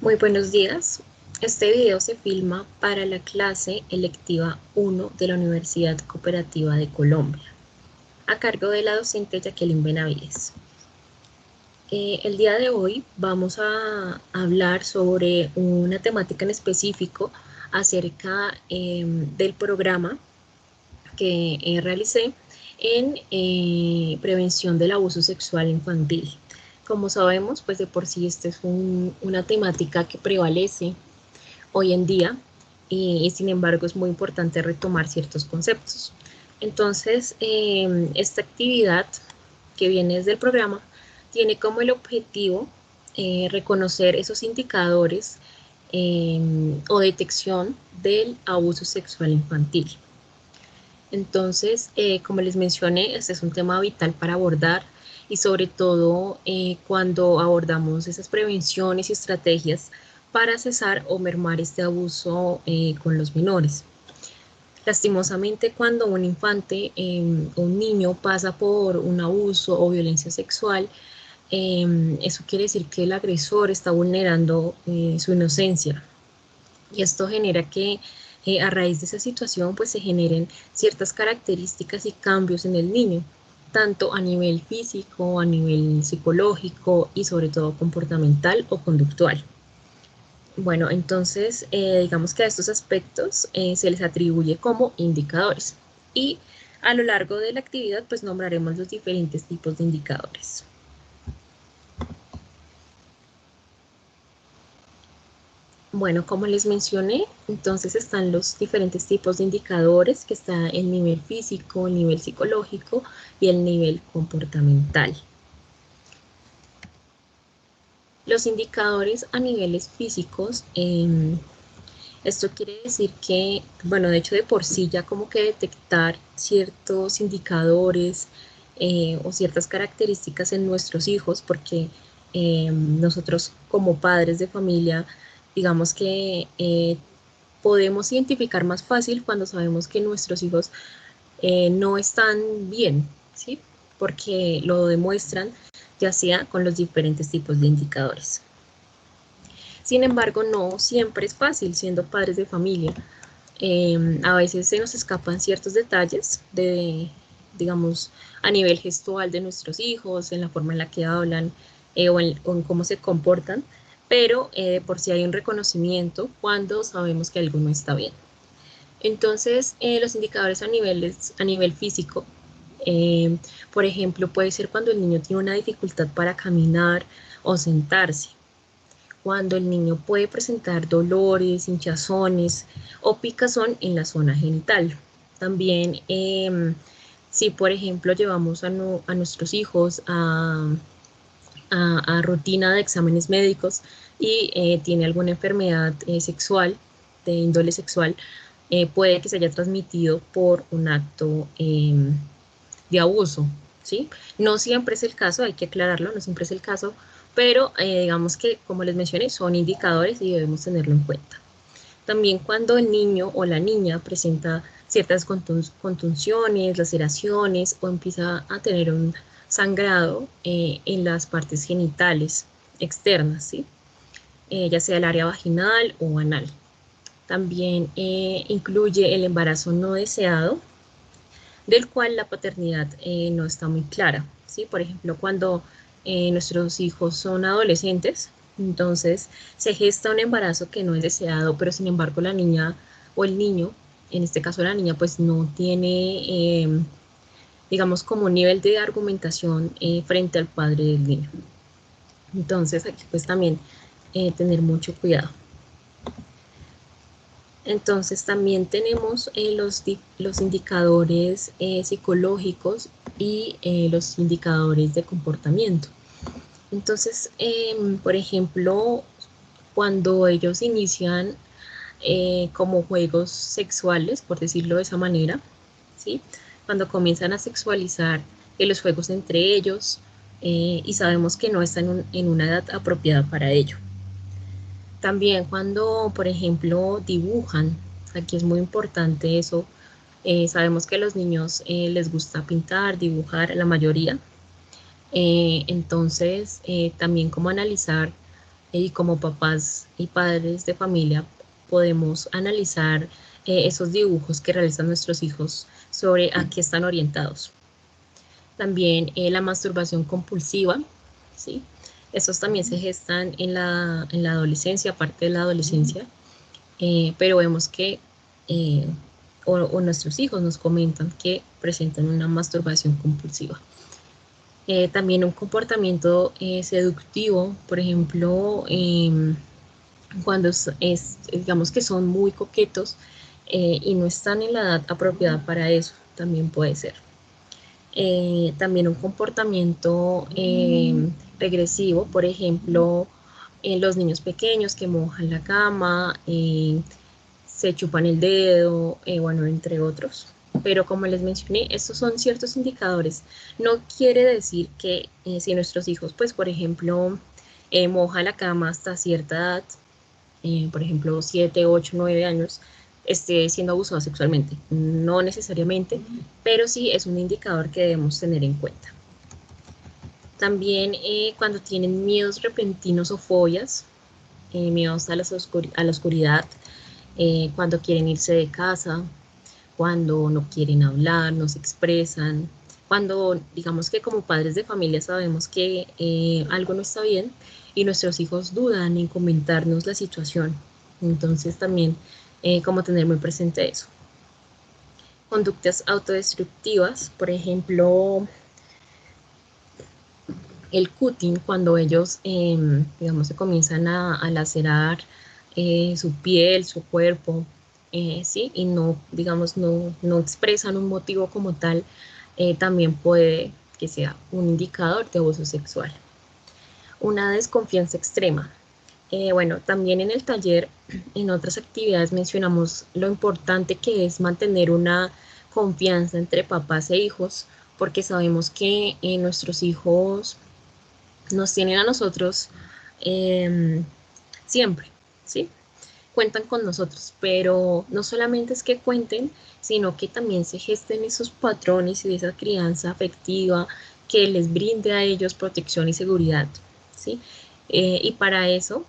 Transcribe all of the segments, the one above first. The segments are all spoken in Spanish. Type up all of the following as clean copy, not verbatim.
Muy buenos días. Este video se filma para la clase electiva 1 de la Universidad Cooperativa de Colombia, a cargo de la docente Jacqueline Benavides. El día de hoy vamos a hablar sobre una temática en específico acerca del programa que realicé en prevención del abuso sexual infantil. Como sabemos, pues de por sí esta es una temática que prevalece hoy en día y sin embargo es muy importante retomar ciertos conceptos. Entonces, esta actividad que viene desde el programa tiene como el objetivo reconocer esos indicadores o detección del abuso sexual infantil. Entonces, como les mencioné, este es un tema vital para abordar y sobre todo cuando abordamos esas prevenciones y estrategias para cesar o mermar este abuso con los menores. Lastimosamente, cuando un infante o un niño pasa por un abuso o violencia sexual, eso quiere decir que el agresor está vulnerando su inocencia, y esto genera que a raíz de esa situación pues se generen ciertas características y cambios en el niño, tanto a nivel físico, a nivel psicológico y sobre todo comportamental o conductual. Bueno, entonces digamos que a estos aspectos se les atribuye como indicadores y a lo largo de la actividad pues nombraremos los diferentes tipos de indicadores. Bueno, como les mencioné, entonces están los diferentes tipos de indicadores, que está el nivel físico, el nivel psicológico y el nivel comportamental. Los indicadores a niveles físicos, esto quiere decir que, bueno, de hecho de por sí ya como que detectar ciertos indicadores o ciertas características en nuestros hijos, porque nosotros como padres de familia, digamos que podemos identificar más fácil cuando sabemos que nuestros hijos no están bien, ¿sí? Porque lo demuestran ya sea con los diferentes tipos de indicadores. Sin embargo, no siempre es fácil siendo padres de familia. A veces se nos escapan ciertos detalles digamos, a nivel gestual de nuestros hijos, en la forma en la que hablan o en cómo se comportan, pero por si hay un reconocimiento cuando sabemos que algo no está bien. Entonces, los indicadores a nivel físico, eh, por ejemplo, puede ser cuando el niño tiene una dificultad para caminar o sentarse, cuando el niño puede presentar dolores, hinchazones o picazón en la zona genital. También, si por ejemplo llevamos a nuestros hijos a rutina de exámenes médicos y tiene alguna enfermedad sexual, de índole sexual, puede que se haya transmitido por un acto de abuso, ¿sí? No siempre es el caso, hay que aclararlo, no siempre es el caso, pero digamos que, como les mencioné, son indicadores y debemos tenerlo en cuenta. También cuando el niño o la niña presenta ciertas contunciones, laceraciones o empieza a tener un sangrado en las partes genitales externas, ¿sí? Ya sea el área vaginal o anal. También incluye el embarazo no deseado, del cual la paternidad no está muy clara, ¿sí? Por ejemplo, cuando nuestros hijos son adolescentes, entonces se gesta un embarazo que no es deseado, pero sin embargo la niña o el niño, en este caso la niña, pues no tiene, digamos, como un nivel de argumentación frente al padre del niño. Entonces aquí pues también tener mucho cuidado. Entonces también tenemos los indicadores psicológicos y los indicadores de comportamiento. Entonces, por ejemplo, cuando ellos inician como juegos sexuales, por decirlo de esa manera, ¿sí? Cuando comienzan a sexualizar los juegos entre ellos y sabemos que no están en una edad apropiada para ello. También cuando, por ejemplo, dibujan, aquí es muy importante eso. Sabemos que a los niños les gusta pintar, dibujar, la mayoría. Entonces, también como analizar y como papás y padres de familia podemos analizar esos dibujos que realizan nuestros hijos sobre a qué están orientados. También la masturbación compulsiva, ¿sí? Estos también se gestan en la adolescencia, aparte de la adolescencia, pero vemos que, o nuestros hijos nos comentan que presentan una masturbación compulsiva. También un comportamiento seductivo, por ejemplo, cuando digamos que son muy coquetos y no están en la edad apropiada para eso, también puede ser. También un comportamiento regresivo, por ejemplo, los niños pequeños que mojan la cama, se chupan el dedo, bueno, entre otros. Pero como les mencioné, estos son ciertos indicadores. No quiere decir que si nuestros hijos, pues, por ejemplo, mojan la cama hasta cierta edad, por ejemplo, 7, 8, 9 años, esté siendo abusado sexualmente. No necesariamente, pero sí es un indicador que debemos tener en cuenta. También cuando tienen miedos repentinos o fobias, miedos a la oscuridad, cuando quieren irse de casa, cuando no quieren hablar, no se expresan, cuando digamos que como padres de familia sabemos que algo no está bien y nuestros hijos dudan en comentarnos la situación. Entonces también como tener muy presente eso. Conductas autodestructivas, por ejemplo, el cutting, cuando ellos, digamos, se comienzan a lacerar su piel, su cuerpo, ¿sí? Y no, digamos, no expresan un motivo como tal, también puede que sea un indicador de abuso sexual. Una desconfianza extrema. Bueno, también en el taller, en otras actividades mencionamos lo importante que es mantener una confianza entre papás e hijos, porque sabemos que nuestros hijos nos tienen a nosotros siempre, ¿sí? Cuentan con nosotros, pero no solamente es que cuenten, sino que también se gesten esos patrones y esa crianza afectiva que les brinde a ellos protección y seguridad, ¿sí? Y para eso,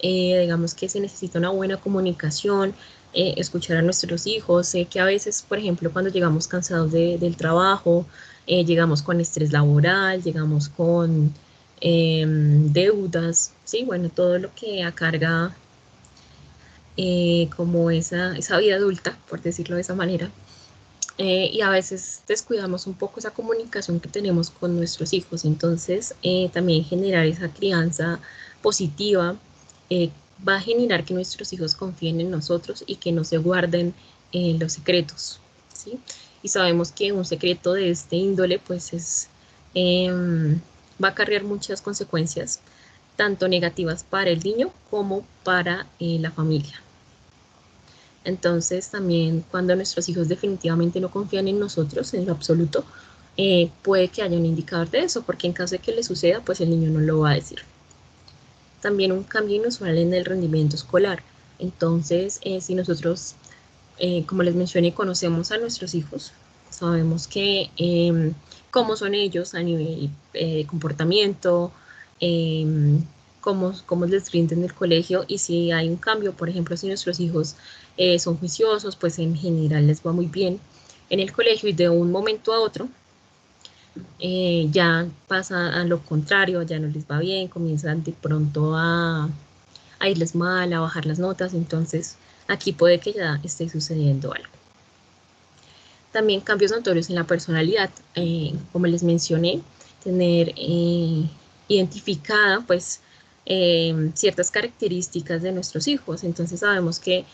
digamos que se necesita una buena comunicación, escuchar a nuestros hijos. Sé que a veces, por ejemplo, cuando llegamos cansados del trabajo, llegamos con estrés laboral, llegamos con deudas, sí, bueno, todo lo que acarga como esa vida adulta, por decirlo de esa manera. Y a veces descuidamos un poco esa comunicación que tenemos con nuestros hijos. Entonces, también generar esa crianza positiva va a generar que nuestros hijos confíen en nosotros y que no se guarden los secretos, ¿sí? Y sabemos que un secreto de este índole, pues va a acarrear muchas consecuencias, tanto negativas para el niño como para la familia. Entonces también cuando nuestros hijos definitivamente no confían en nosotros en lo absoluto, puede que haya un indicador de eso, porque en caso de que le suceda, pues el niño no lo va a decir. También un cambio inusual en el rendimiento escolar. Entonces, si nosotros, como les mencioné, conocemos a nuestros hijos, sabemos que cómo son ellos a nivel de comportamiento, cómo les rinden en el colegio, y si hay un cambio, por ejemplo, si nuestros hijos son juiciosos, pues en general les va muy bien en el colegio y de un momento a otro ya pasa a lo contrario, ya no les va bien, comienzan de pronto a irles mal, a bajar las notas, entonces aquí puede que ya esté sucediendo algo. También cambios notorios en la personalidad, como les mencioné, tener identificada pues ciertas características de nuestros hijos. Entonces sabemos que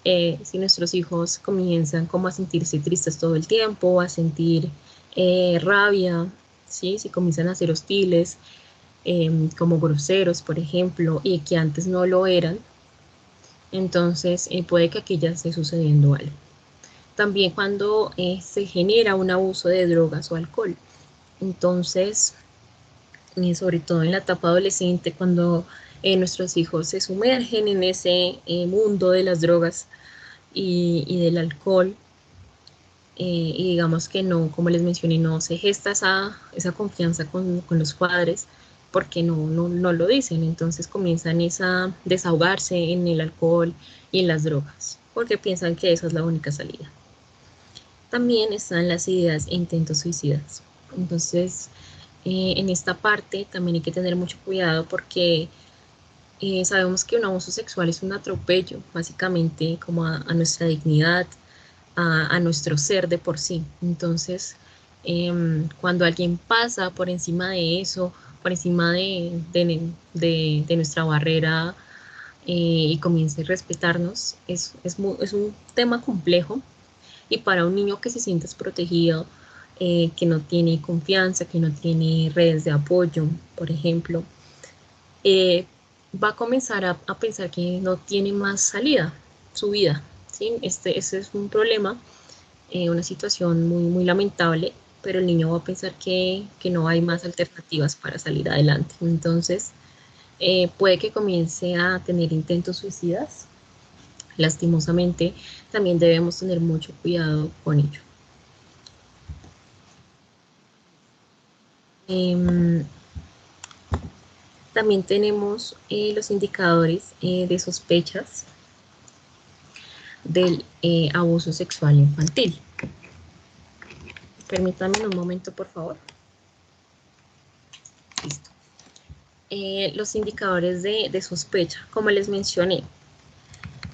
si nuestros hijos comienzan como a sentirse tristes todo el tiempo, a sentir rabia, ¿sí? Si comienzan a ser hostiles, como groseros, por ejemplo, y que antes no lo eran, entonces puede que aquí ya esté sucediendo algo. También cuando se genera un abuso de drogas o alcohol. Entonces, sobre todo en la etapa adolescente, cuando nuestros hijos se sumergen en ese mundo de las drogas y del alcohol, y digamos que no, como les mencioné, no se gesta esa confianza con los padres, porque no lo dicen. Entonces comienzan a desahogarse en el alcohol y en las drogas, porque piensan que esa es la única salida. También están las ideas e intentos suicidas. Entonces, en esta parte también hay que tener mucho cuidado porque sabemos que un abuso sexual es un atropello, básicamente, como a nuestra dignidad, a nuestro ser de por sí. Entonces, cuando alguien pasa por encima de eso, por encima de nuestra barrera y comienza a respetarnos, es un tema complejo, y para un niño que se siente desprotegido, que no tiene confianza, que no tiene redes de apoyo, por ejemplo, va a comenzar a pensar que no tiene más salida su vida, ¿sí? Ese es un problema, una situación muy lamentable, pero el niño va a pensar que no hay más alternativas para salir adelante. Entonces, puede que comience a tener intentos suicidas. Lastimosamente, también debemos tener mucho cuidado con ello. Em, También tenemos los indicadores de sospechas del abuso sexual infantil. Permítanme un momento, por favor. Listo. Los indicadores de sospecha, como les mencioné,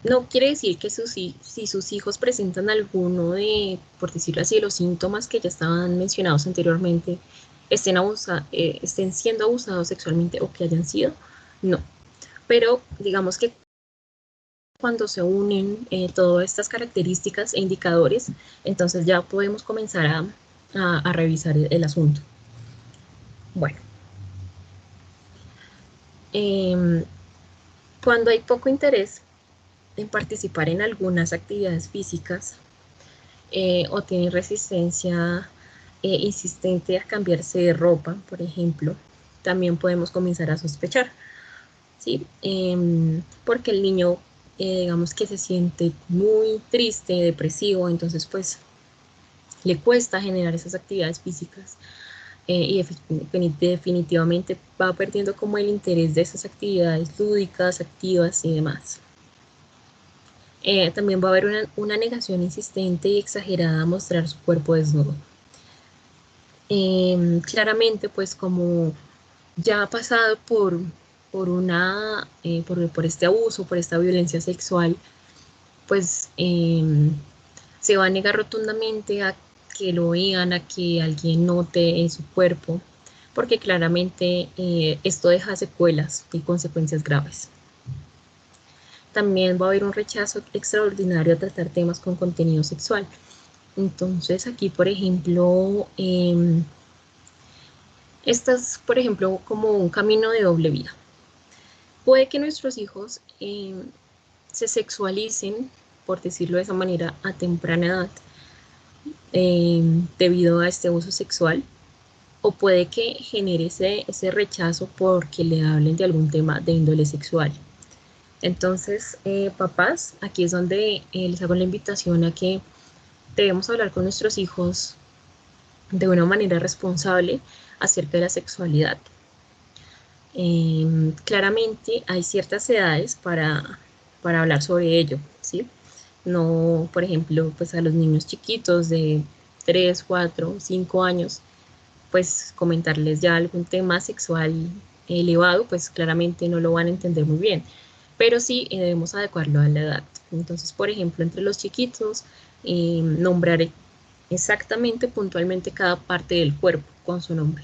no quiere decir que si sus hijos presentan alguno de, por decirlo así, los síntomas que ya estaban mencionados anteriormente, estén siendo abusados sexualmente o que hayan sido, no. Pero digamos que cuando se unen todas estas características e indicadores, entonces ya podemos comenzar a revisar el asunto. Bueno, eh, cuando hay poco interés en participar en algunas actividades físicas o tienen resistencia insistente a cambiarse de ropa, por ejemplo, también podemos comenzar a sospechar, ¿sí? Porque el niño, digamos que se siente muy triste, depresivo, entonces pues le cuesta generar esas actividades físicas y definitivamente va perdiendo como el interés de esas actividades lúdicas, activas y demás. También va a haber una negación insistente y exagerada a mostrar su cuerpo desnudo. Claramente, pues como ya ha pasado por este abuso, por esta violencia sexual, pues se va a negar rotundamente a que lo vean, a que alguien note en su cuerpo, porque claramente esto deja secuelas y consecuencias graves. También va a haber un rechazo extraordinario a tratar temas con contenido sexual. Entonces aquí, por ejemplo, esta es, por ejemplo, como un camino de doble vía. Puede que nuestros hijos se sexualicen, por decirlo de esa manera, a temprana edad, debido a este abuso sexual, o puede que genere ese rechazo porque le hablen de algún tema de índole sexual. Entonces, papás, aquí es donde les hago la invitación a que debemos hablar con nuestros hijos de una manera responsable acerca de la sexualidad. Claramente hay ciertas edades para hablar sobre ello, ¿sí? No, por ejemplo, pues a los niños chiquitos de 3, 4, 5 años, pues comentarles ya algún tema sexual elevado, pues claramente no lo van a entender muy bien, pero sí debemos adecuarlo a la edad. Entonces, por ejemplo, entre los chiquitos, nombrar exactamente, puntualmente cada parte del cuerpo con su nombre.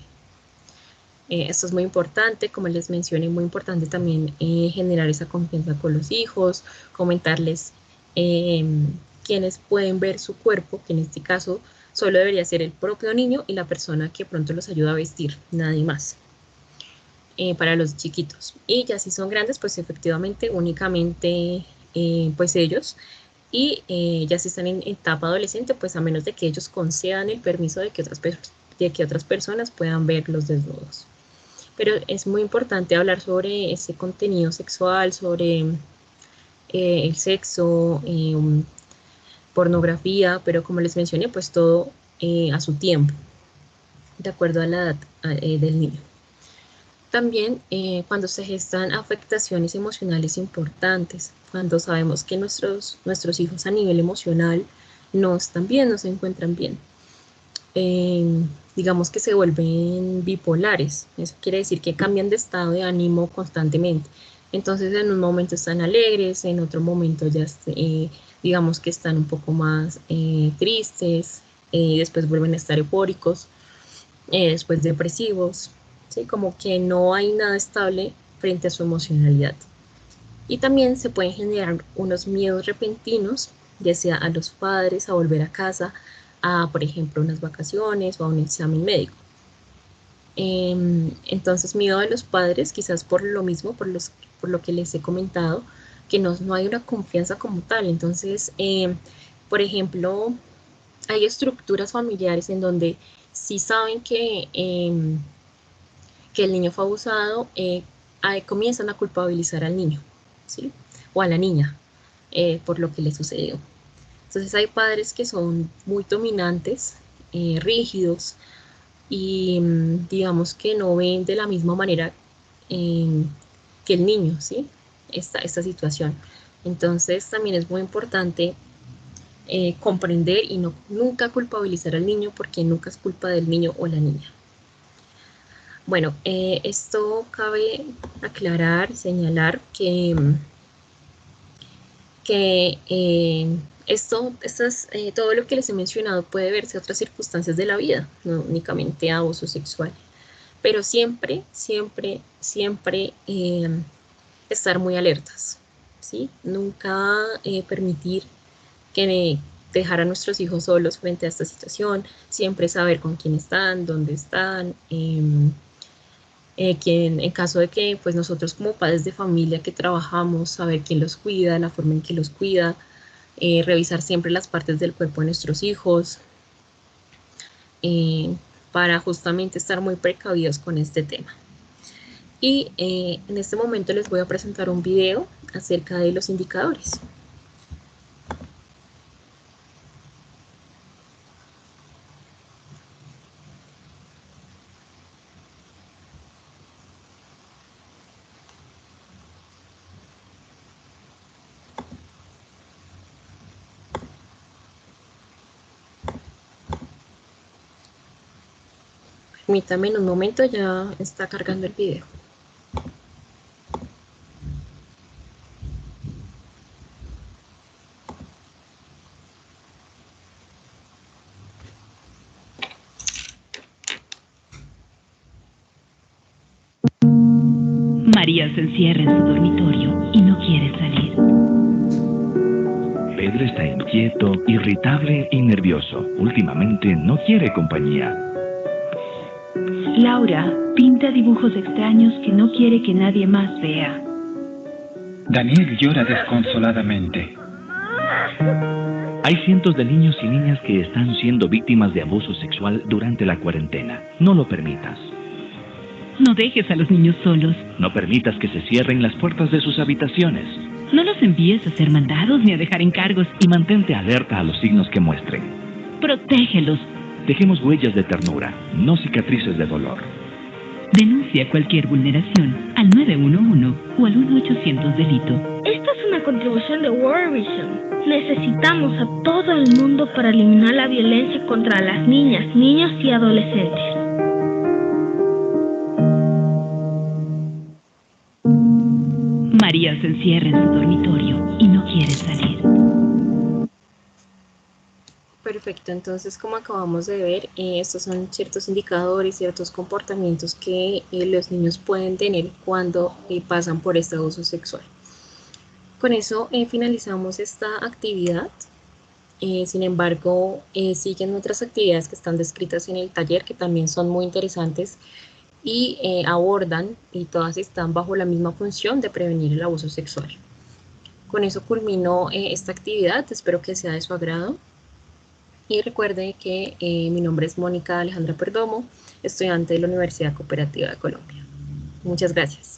Esto es muy importante, como les mencioné, muy importante también generar esa confianza con los hijos, comentarles quiénes pueden ver su cuerpo, que en este caso solo debería ser el propio niño y la persona que pronto los ayuda a vestir, nadie más, para los chiquitos. Y ya si son grandes, pues efectivamente únicamente pues ellos. Y ya si están en etapa adolescente, pues a menos de que ellos concedan el permiso de que otras personas puedan ver los desnudos. Pero es muy importante hablar sobre ese contenido sexual, sobre el sexo, pornografía, pero como les mencioné, pues todo a su tiempo, de acuerdo a la edad del niño. También cuando se gestan afectaciones emocionales importantes, cuando sabemos que nuestros hijos a nivel emocional no están bien, no se encuentran bien. Digamos que se vuelven bipolares, eso quiere decir que cambian de estado de ánimo constantemente. Entonces en un momento están alegres, en otro momento ya digamos que están un poco más tristes, después vuelven a estar eufóricos, después depresivos, ¿sí? Como que no hay nada estable frente a su emocionalidad. Y también se pueden generar unos miedos repentinos, ya sea a los padres, a volver a casa, a, por ejemplo, unas vacaciones o a un examen médico. Entonces, miedo a los padres, quizás por lo mismo, por lo que les he comentado, que no hay una confianza como tal. Entonces, por ejemplo, hay estructuras familiares en donde sí saben que el niño fue abusado, comienzan a culpabilizar al niño, ¿sí? O a la niña por lo que le sucedió. Entonces hay padres que son muy dominantes, rígidos, y digamos que no ven de la misma manera que el niño, ¿sí? Esta situación. Entonces también es muy importante comprender y nunca culpabilizar al niño, porque nunca es culpa del niño o la niña. Bueno, esto cabe aclarar, señalar que todo lo que les he mencionado puede verse a otras circunstancias de la vida, no únicamente abuso sexual, pero siempre, siempre, siempre estar muy alertas, ¿sí? Nunca permitir que dejar a nuestros hijos solos frente a esta situación, siempre saber con quién están, dónde están, en caso de que pues nosotros como padres de familia que trabajamos, saber quién los cuida, la forma en que los cuida, revisar siempre las partes del cuerpo de nuestros hijos, eh, para justamente estar muy precavidos con este tema. Y en este momento les voy a presentar un video acerca de los indicadores. Permítame en un momento, ya está cargando el video. María se encierra en su dormitorio y no quiere salir. Pedro está inquieto, irritable y nervioso. Últimamente no quiere compañía. Laura pinta dibujos extraños que no quiere que nadie más vea. Daniel llora desconsoladamente. Hay cientos de niños y niñas que están siendo víctimas de abuso sexual durante la cuarentena. No lo permitas. No dejes a los niños solos. No permitas que se cierren las puertas de sus habitaciones. No los envíes a hacer mandados ni a dejar encargos. Y mantente alerta a los signos que muestren. Protégelos. Dejemos huellas de ternura, no cicatrices de dolor. Denuncia cualquier vulneración al 911 o al 1-800-delito. Esta es una contribución de World Vision. Necesitamos a todo el mundo para eliminar la violencia contra las niñas, niños y adolescentes. María se encierra en su dormitorio y no quiere salir. Perfecto, entonces como acabamos de ver, estos son ciertos indicadores, ciertos comportamientos que los niños pueden tener cuando pasan por este abuso sexual. Con eso finalizamos esta actividad. Sin embargo, siguen otras actividades que están descritas en el taller, que también son muy interesantes y abordan, y todas están bajo la misma función de prevenir el abuso sexual. Con eso culmino esta actividad, espero que sea de su agrado. Y recuerde que mi nombre es Mónica Alejandra Perdomo, estudiante de la Universidad Cooperativa de Colombia. Muchas gracias.